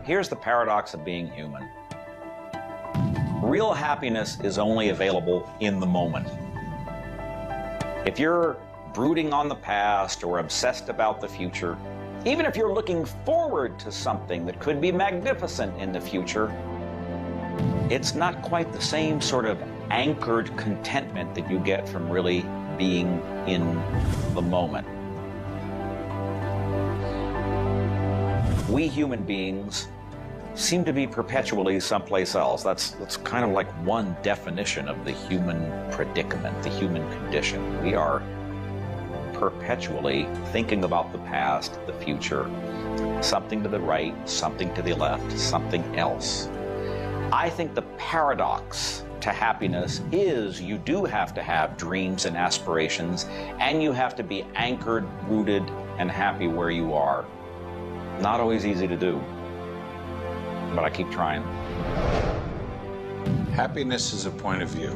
Here's the paradox of being human. Real happiness is only available in the moment. If you're brooding on the past or obsessed about the future, even if you're looking forward to something that could be magnificent in the future, it's not quite the same sort of anchored contentment that you get from really being in the moment. We human beings seem to be perpetually someplace else. That's kind of like one definition of the human predicament, the human condition. We are perpetually thinking about the past, the future, something to the right, something to the left, something else. I think the paradox to happiness is you do have to have dreams and aspirations, and you have to be anchored, rooted, and happy where you are. Not always easy to do, but I keep trying. Happiness is a point of view.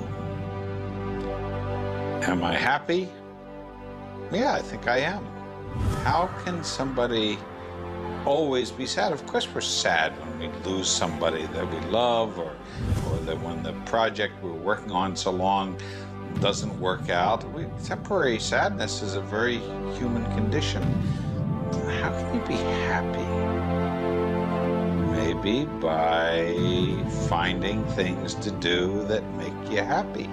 Am I happy? Yeah, I think I am. How can somebody always be sad? Of course we're sad when we lose somebody that we love, or that when the project we're working on so long doesn't work out. Temporary sadness is a very human condition. How can you be happy? Maybe by finding things to do that make you happy.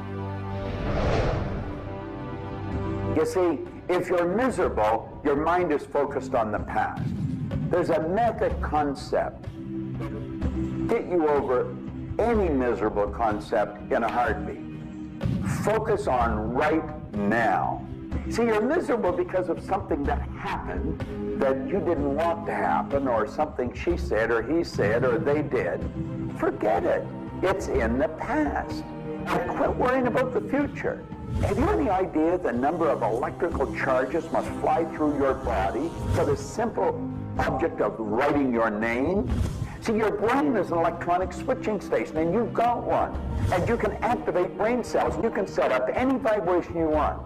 You see, if you're miserable, your mind is focused on the past. There's a method concept. Get you over any miserable concept in a heartbeat. Focus on right now. See, you're miserable because of something that happened that you didn't want to happen, or something she said or he said or they did. Forget it. It's in the past. And quit worrying about the future. Have you any idea the number of electrical charges must fly through your body for the simple object of writing your name? See, your brain is an electronic switching station, and you've got one. And you can activate brain cells. You can set up any vibration you want.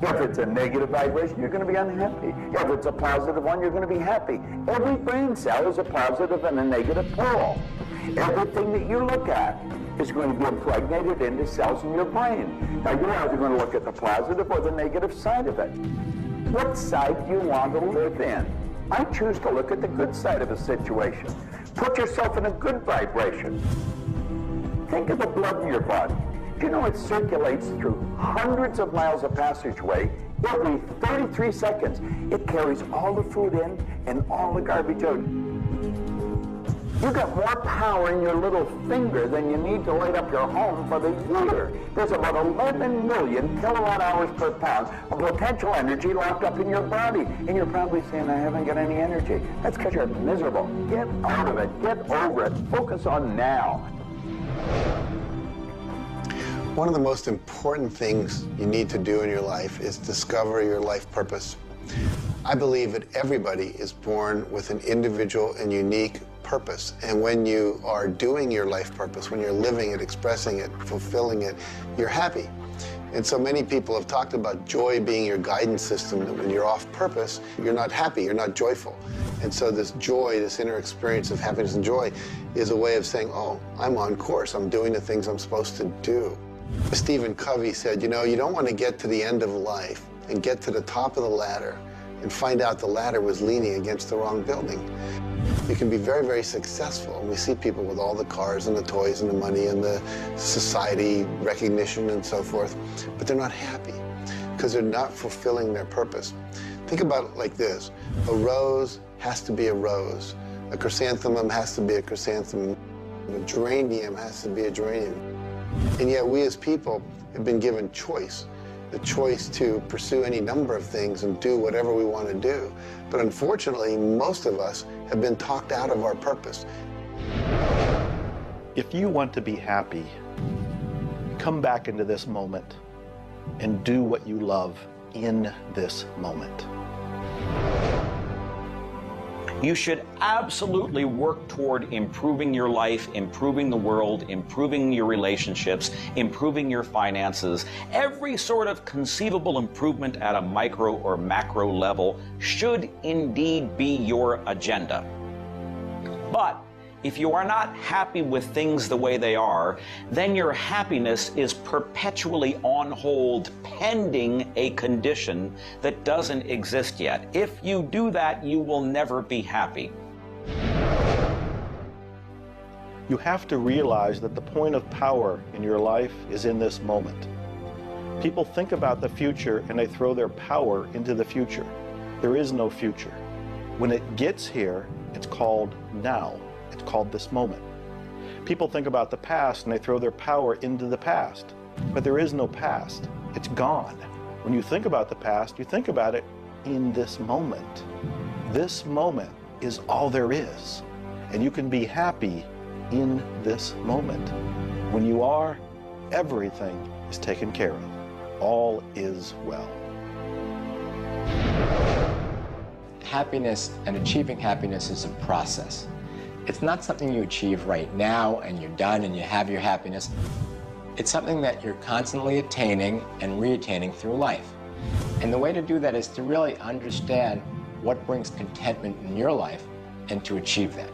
If it's a negative vibration, you're going to be unhappy. If it's a positive one, you're going to be happy. Every brain cell is a positive and a negative pole. Everything that you look at is going to be impregnated into cells in your brain. Now, you're either going to look at the positive or the negative side of it. What side do you want to live in? I choose to look at the good side of a situation. Put yourself in a good vibration. Think of the blood in your body. Do you know it circulates through hundreds of miles of passageway every 33 seconds? It carries all the food in and all the garbage out. You've got more power in your little finger than you need to light up your home for the year. There's about 11 million kilowatt hours per pound of potential energy locked up in your body. And you're probably saying, I haven't got any energy. That's because you're miserable. Get out of it. Get over it. Focus on now. One of the most important things you need to do in your life is discover your life purpose. I believe that everybody is born with an individual and unique purpose. And when you are doing your life purpose, when you're living it, expressing it, fulfilling it, you're happy. And so many people have talked about joy being your guidance system, that when you're off purpose, you're not happy, you're not joyful. And so this joy, this inner experience of happiness and joy is a way of saying, oh, I'm on course, I'm doing the things I'm supposed to do. Stephen Covey said, you know, you don't want to get to the end of life and get to the top of the ladder and find out the ladder was leaning against the wrong building. You can be very, very successful. And we see people with all the cars and the toys and the money and the society recognition and so forth, but they're not happy because they're not fulfilling their purpose. Think about it like this. A rose has to be a rose. A chrysanthemum has to be a chrysanthemum. A geranium has to be a geranium. And yet we as people have been given choice. The choice to pursue any number of things and do whatever we want to do. But unfortunately, most of us have been talked out of our purpose. If you want to be happy, come back into this moment and do what you love in this moment. You should absolutely work toward improving your life, improving the world, improving your relationships, improving your finances. Every sort of conceivable improvement at a micro or macro level should indeed be your agenda. But if you are not happy with things the way they are, then your happiness is perpetually on hold pending a condition that doesn't exist yet. If you do that, you will never be happy. You have to realize that the point of power in your life is in this moment. People think about the future and they throw their power into the future. There is no future. When it gets here, it's called now. It's called this moment. People think about the past and they throw their power into the past. But there is no past. It's gone. When you think about the past, you think about it in this moment. This moment is all there is. And you can be happy in this moment. When you are, everything is taken care of. All is well. Happiness and achieving happiness is a process. It's not something you achieve right now and you're done and you have your happiness. It's something that you're constantly attaining and re-attaining through life. And the way to do that is to really understand what brings contentment in your life and to achieve that.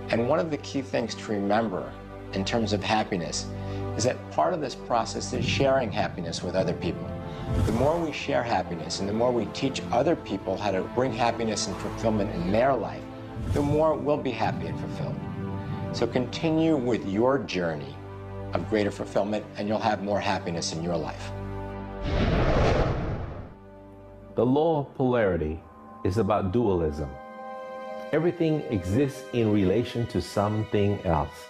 And one of the key things to remember in terms of happiness is that part of this process is sharing happiness with other people. The more we share happiness and the more we teach other people how to bring happiness and fulfillment in their life, the more we'll be happy and fulfilled. So continue with your journey of greater fulfillment and you'll have more happiness in your life. The law of polarity is about dualism. Everything exists in relation to something else.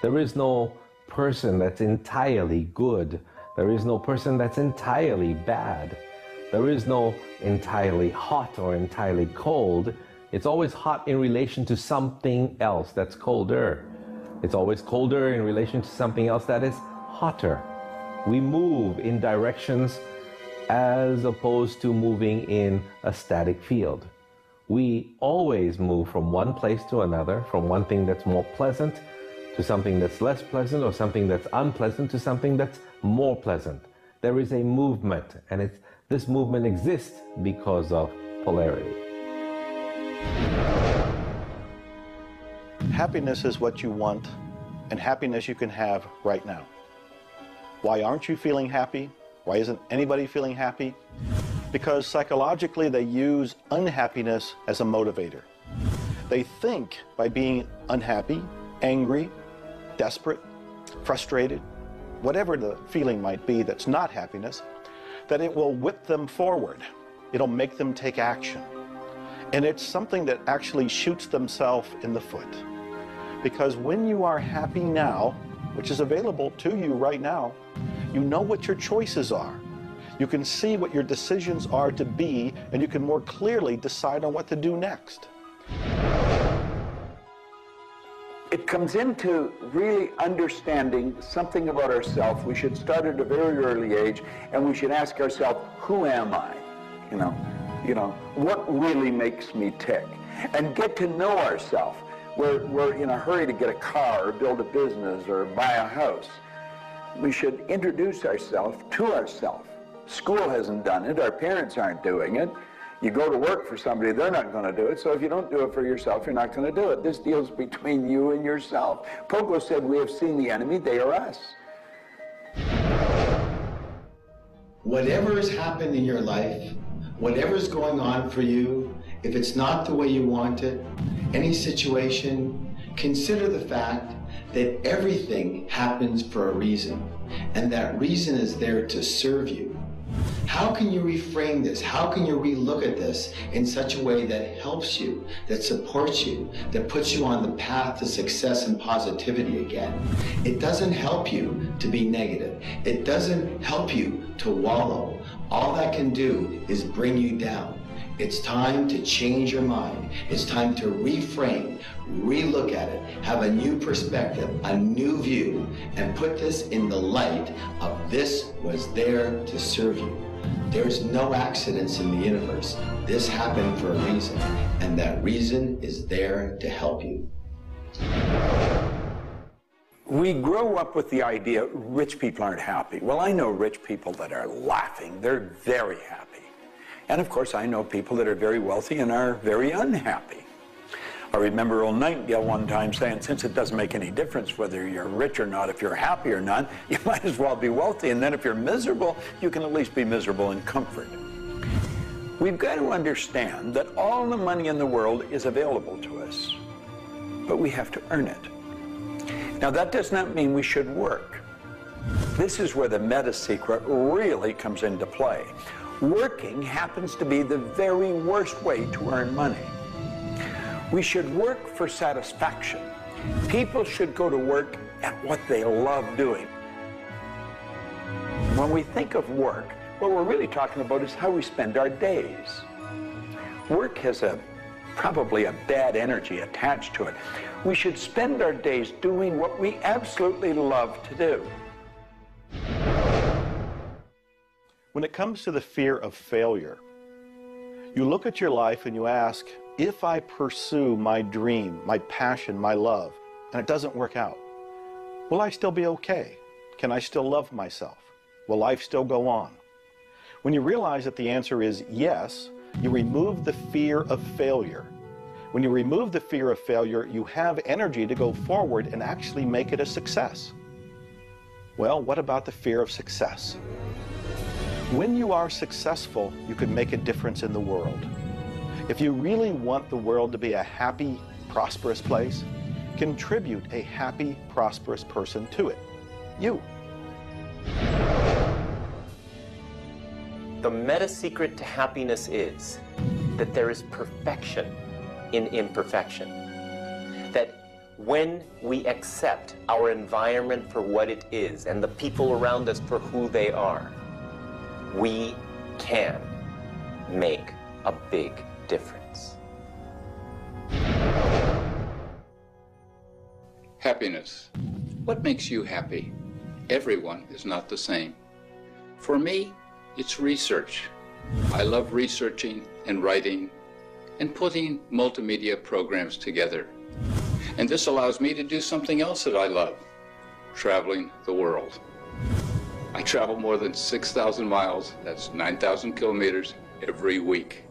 There is no person that's entirely good. There is no person that's entirely bad. There is no entirely hot or entirely cold. It's always hot in relation to something else that's colder. It's always colder in relation to something else that is hotter. We move in directions as opposed to moving in a static field. We always move from one place to another, from one thing that's more pleasant to something that's less pleasant, or something that's unpleasant to something that's more pleasant. There is a movement, and this movement exists because of polarity. Happiness is what you want, and happiness you can have right now. Why aren't you feeling happy? Why isn't anybody feeling happy? Because psychologically they use unhappiness as a motivator. They think by being unhappy, angry, desperate, frustrated, whatever the feeling might be that's not happiness, that it will whip them forward. It'll make them take action. And it's something that actually shoots themselves in the foot. Because when you are happy now, which is available to you right now, you know what your choices are. You can see what your decisions are to be, and you can more clearly decide on what to do next. It comes into really understanding something about ourselves. We should start at a very early age, and we should ask ourselves, who am I? You know, what really makes me tick? And get to know ourselves. We're in a hurry to get a car or build a business or buy a house. We should introduce ourselves to ourselves. School hasn't done it. Our parents aren't doing it. You go to work for somebody, they're not going to do it. So if you don't do it for yourself, you're not going to do it. This deals between you and yourself. Pogo said, we have seen the enemy, they are us. Whatever has happened in your life, whatever's going on for you, if it's not the way you want it, any situation, consider the fact that everything happens for a reason, and that reason is there to serve you. How can you reframe this? How can you relook at this in such a way that helps you, that supports you, that puts you on the path to success and positivity again? It doesn't help you to be negative. It doesn't help you to wallow. All that can do is bring you down. It's time to change your mind. It's time to reframe, relook at it, have a new perspective, a new view, and put this in the light of this was there to serve you. There's no accidents in the universe. This happened for a reason, and that reason is there to help you. We grow up with the idea rich people aren't happy. Well, I know rich people that are laughing. They're very happy. And of course, I know people that are very wealthy and are very unhappy. I remember Earl Nightingale one time saying, since it doesn't make any difference whether you're rich or not, if you're happy or not, you might as well be wealthy. And then if you're miserable, you can at least be miserable in comfort. We've got to understand that all the money in the world is available to us, but we have to earn it. Now, that does not mean we should work. This is where the meta secret really comes into play. Working happens to be the very worst way to earn money. We should work for satisfaction. People should go to work at what they love doing. When we think of work, what we're really talking about is how we spend our days. Work has probably a bad energy attached to it. We should spend our days doing what we absolutely love to do. When it comes to the fear of failure, you look at your life and you ask, if I pursue my dream, my passion, my love, and it doesn't work out, will I still be okay? Can I still love myself? Will life still go on? When you realize that the answer is yes, you remove the fear of failure. When you remove the fear of failure, you have energy to go forward and actually make it a success. Well, what about the fear of success? When you are successful, you can make a difference in the world. If you really want the world to be a happy, prosperous place, contribute a happy, prosperous person to it. You. The meta secret to happiness is that there is perfection in imperfection. That when we accept our environment for what it is and the people around us for who they are, we can make a big difference. Happiness. What makes you happy? Everyone is not the same. For me, it's research. I love researching and writing and putting multimedia programs together. And this allows me to do something else that I love, traveling the world. I travel more than 6,000 miles, that's 9,000 kilometers, every week.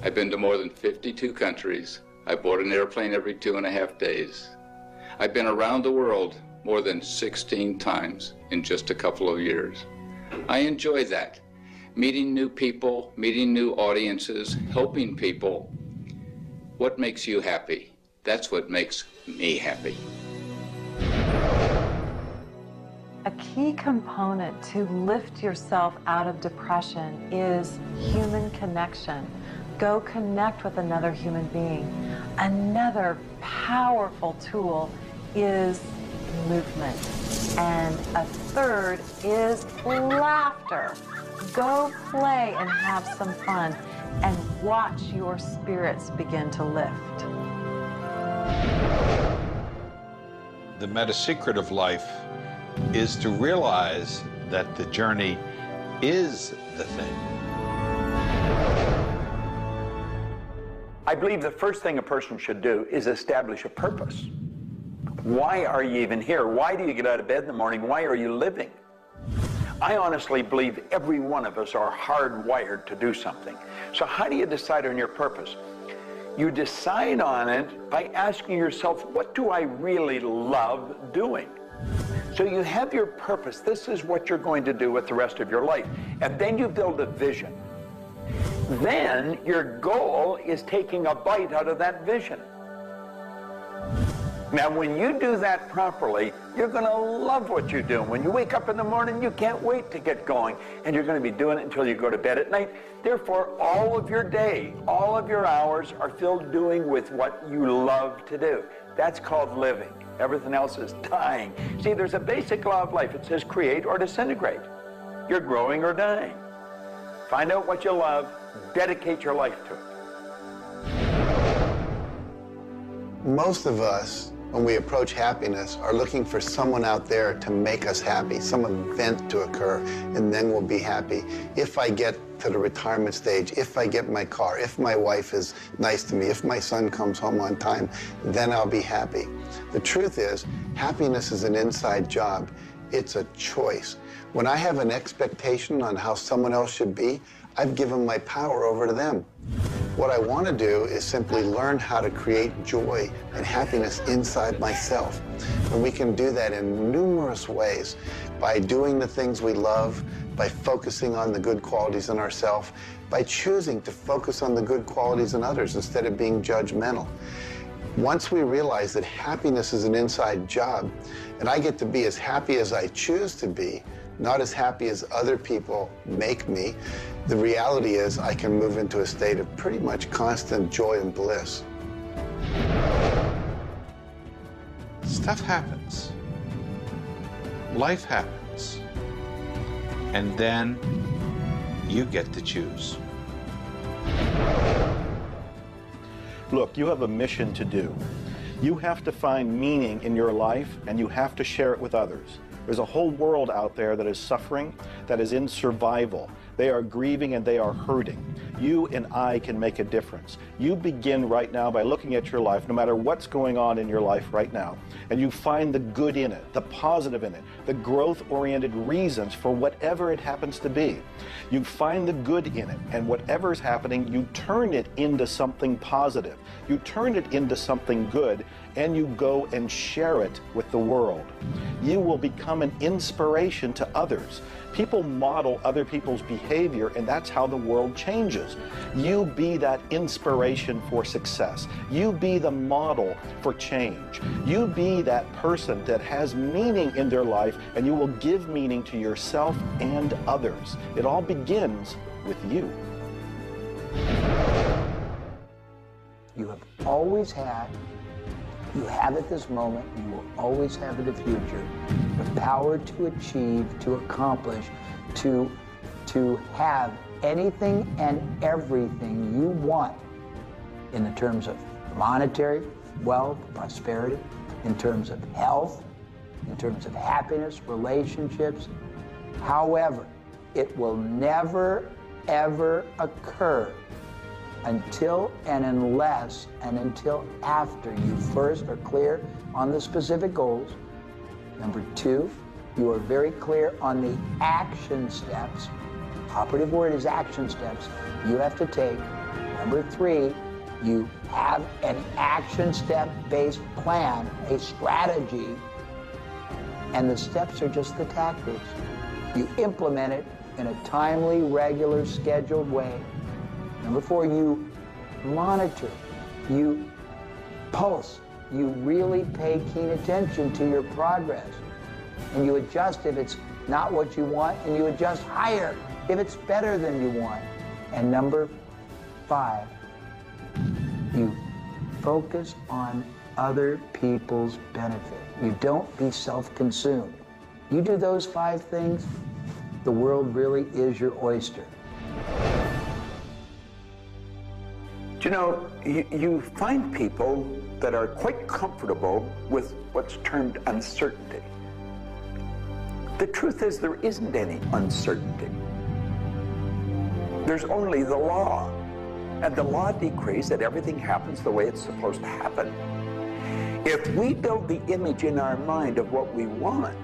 I've been to more than 52 countries. I board an airplane every 2.5 days. I've been around the world more than 16 times in just a couple of years. I enjoy that. Meeting new people, meeting new audiences, helping people. What makes you happy? That's what makes me happy. A key component to lift yourself out of depression is human connection. Go connect with another human being. Another powerful tool is movement. And a third is laughter. Go play and have some fun and watch your spirits begin to lift. The meta secret of life is to realize that the journey is the thing. I believe the first thing a person should do is establish a purpose. Why are you even here? Why do you get out of bed in the morning? Why are you living? I honestly believe every one of us are hardwired to do something. So how do you decide on your purpose? You decide on it by asking yourself, what do I really love doing? So you have your purpose. This is what you're going to do with the rest of your life. And then you build a vision. Then your goal is taking a bite out of that vision. Now, when you do that properly, you're going to love what you do. When you wake up in the morning, you can't wait to get going. And you're going to be doing it until you go to bed at night. Therefore, all of your day, all of your hours are filled doing with what you love to do. That's called living. Everything else is dying. See, there's a basic law of life. It says create or disintegrate. You're growing or dying. Find out what you love. Dedicate your life to it. Most of us, when we approach happiness, are looking for someone out there to make us happy, some event to occur, and then we'll be happy. If I get to the retirement stage, if I get my car, if my wife is nice to me, if my son comes home on time, then I'll be happy. The truth is, happiness is an inside job. It's a choice. When I have an expectation on how someone else should be, I've given my power over to them. What I want to do is simply learn how to create joy and happiness inside myself. And we can do that in numerous ways, by doing the things we love, by focusing on the good qualities in ourselves, by choosing to focus on the good qualities in others instead of being judgmental. Once we realize that happiness is an inside job, and I get to be as happy as I choose to be, not as happy as other people make me, the reality is I can move into a state of pretty much constant joy and bliss. Stuff happens. Life happens. And then you get to choose. Look, you have a mission to do. You have to find meaning in your life, and you have to share it with others. There's a whole world out there that is suffering, that is in survival. They are grieving and they are hurting. You and I can make a difference. You begin right now by looking at your life, no matter what's going on in your life right now, and you find the good in it, the positive in it, the growth-oriented reasons for whatever it happens to be. You find the good in it, and whatever is happening, you turn it into something positive. You turn it into something good, and you go and share it with the world. You will become an inspiration to others. People model other people's behavior, and that's how the world changes. You be that inspiration for success. You be the model for change. You be that person that has meaning in their life, and you will give meaning to yourself and others. It all begins with you. You have always had, you have at this moment, you will always have in the future, the power to achieve, to accomplish, to have anything and everything you want in the terms of monetary wealth, prosperity, in terms of health, in terms of happiness, relationships. However, it will never, ever occur until and unless and until after you first are clear on the specific goals. Number two, you are very clear on the action steps. Operative word is action steps you have to take. Number three, you have an action step-based plan, a strategy, and the steps are just the tactics. You implement it in a timely, regular, scheduled way. Number four, you monitor, you pulse, you really pay keen attention to your progress, and you adjust if it's not what you want, and you adjust higher if it's better than you want. And number five, you focus on other people's benefit. You don't be self-consumed. You do those five things, the world really is your oyster. You know, you find people that are quite comfortable with what's termed uncertainty. The truth is there isn't any uncertainty. There's only the law. And the law decrees that everything happens the way it's supposed to happen. If we build the image in our mind of what we want,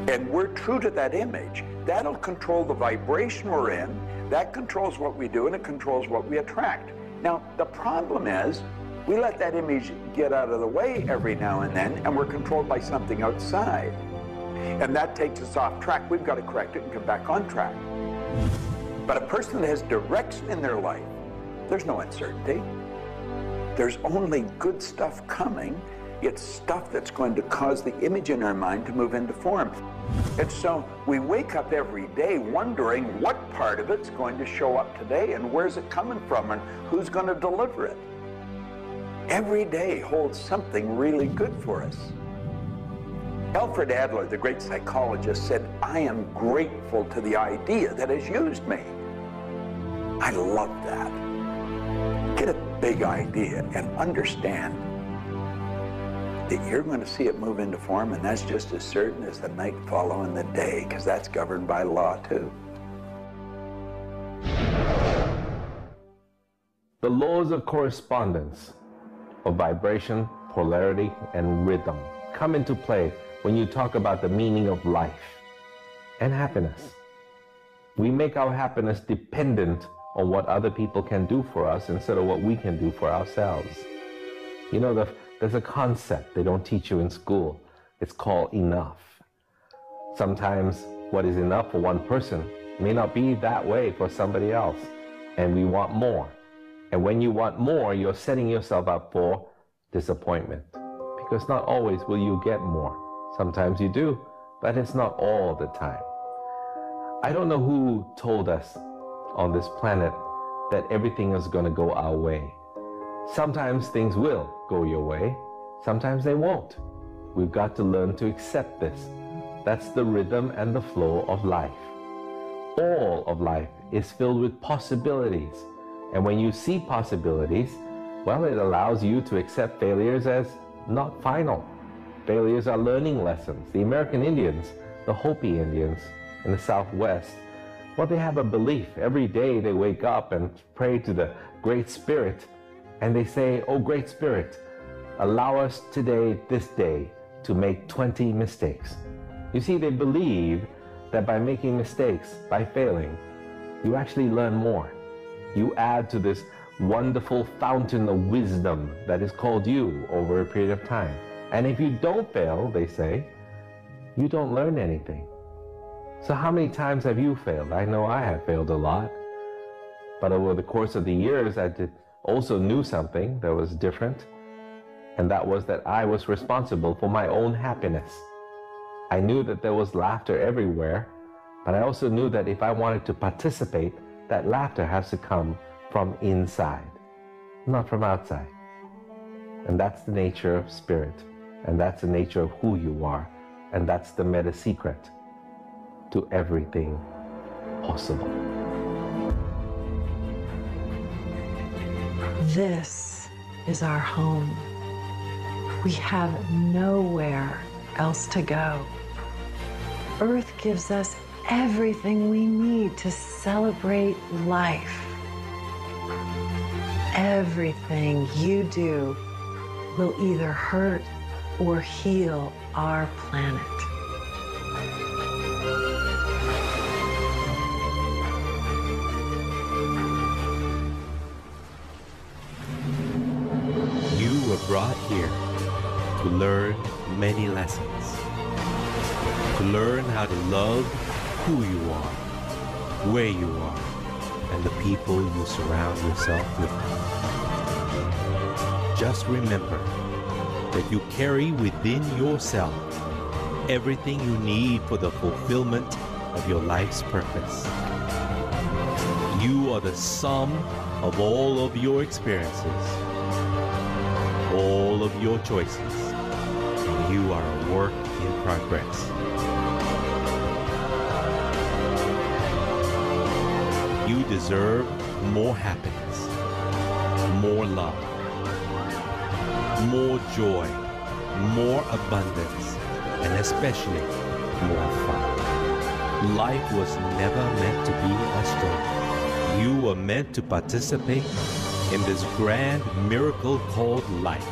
and we're true to that image, that'll control the vibration we're in, that controls what we do, and it controls what we attract. Now, the problem is, we let that image get out of the way every now and then, and we're controlled by something outside. And that takes us off track. We've got to correct it and come back on track. But a person that has direction in their life, there's no uncertainty. There's only good stuff coming. It's stuff that's going to cause the image in our mind to move into form. And so we wake up every day wondering what part of it's going to show up today and where's it coming from and who's going to deliver it. Every day holds something really good for us. Alfred Adler, the great psychologist, said, "I am grateful to the idea that has used me." I love that. Get a big idea and understand that you're going to see it move into form, and that's just as certain as the night following the day, because that's governed by law too. The laws of correspondence, of vibration, polarity, and rhythm come into play when you talk about the meaning of life and happiness. We make our happiness dependent on what other people can do for us instead of what we can do for ourselves. You know, there's a concept they don't teach you in school. It's called enough. Sometimes what is enough for one person may not be that way for somebody else, and we want more. And when you want more, you're setting yourself up for disappointment, because not always will you get more. Sometimes you do, but it's not all the time. I don't know who told us on this planet that everything is going to go our way. Sometimes things will go your way, sometimes they won't. We've got to learn to accept this. That's the rhythm and the flow of life. All of life is filled with possibilities. And when you see possibilities, well, it allows you to accept failures as not final. Failures are learning lessons. The American Indians, the Hopi Indians in the Southwest, well, they have a belief. Every day they wake up and pray to the Great Spirit, and they say, "Oh, Great Spirit, allow us today, this day, to make 20 mistakes." You see, they believe that by making mistakes, by failing, you actually learn more. You add to this wonderful fountain of wisdom that is called you over a period of time. And if you don't fail, they say, you don't learn anything. So how many times have you failed? I know I have failed a lot. But over the course of the years, I also knew something that was different. And that was that I was responsible for my own happiness. I knew that there was laughter everywhere, but I also knew that if I wanted to participate, that laughter has to come from inside, not from outside. And that's the nature of spirit, and that's the nature of who you are, and that's the meta secret to everything possible. This is our home. We have nowhere else to go. Earth gives us everything we need to celebrate life. Everything you do will either hurt or heal our planet. You were brought here to learn many lessons. To learn how to love who you are, where you are, and the people you surround yourself with. Just remember that you carry within yourself everything you need for the fulfillment of your life's purpose. You are the sum of all of your experiences, all of your choices, and you are a work in progress. You deserve more happiness, more love, more joy, more abundance, and especially more fun. Life was never meant to be a struggle. You were meant to participate in this grand miracle called life.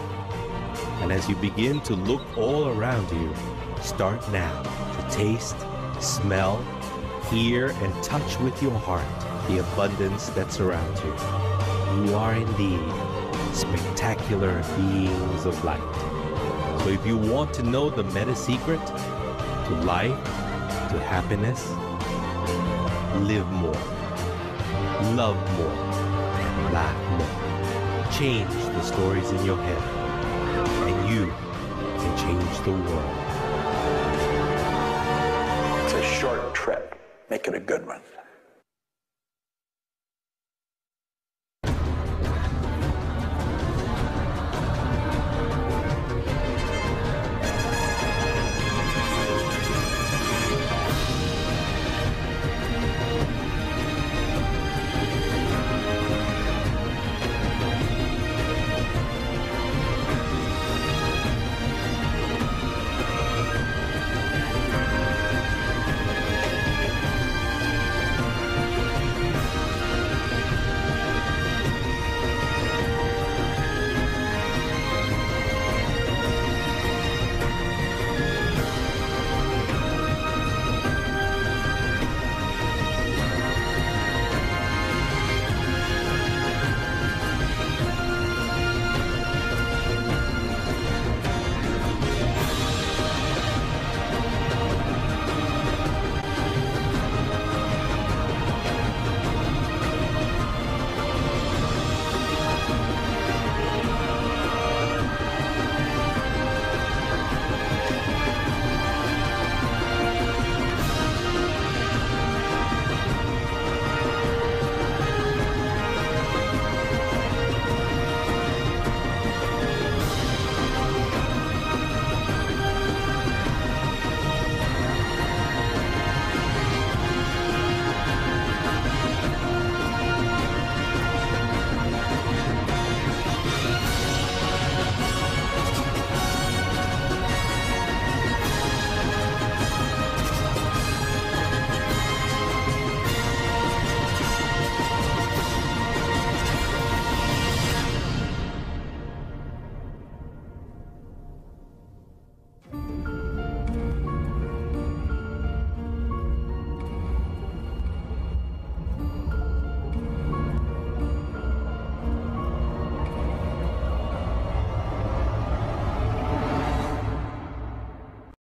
And as you begin to look all around you, start now to taste, smell, hear, and touch with your heart the abundance that surrounds you. You are indeed spectacular beings of light. So if you want to know the meta secret to life, to happiness, live more, love more, and laugh more. Change the stories in your head, and you can change the world. It's a short trip. Make it a good one.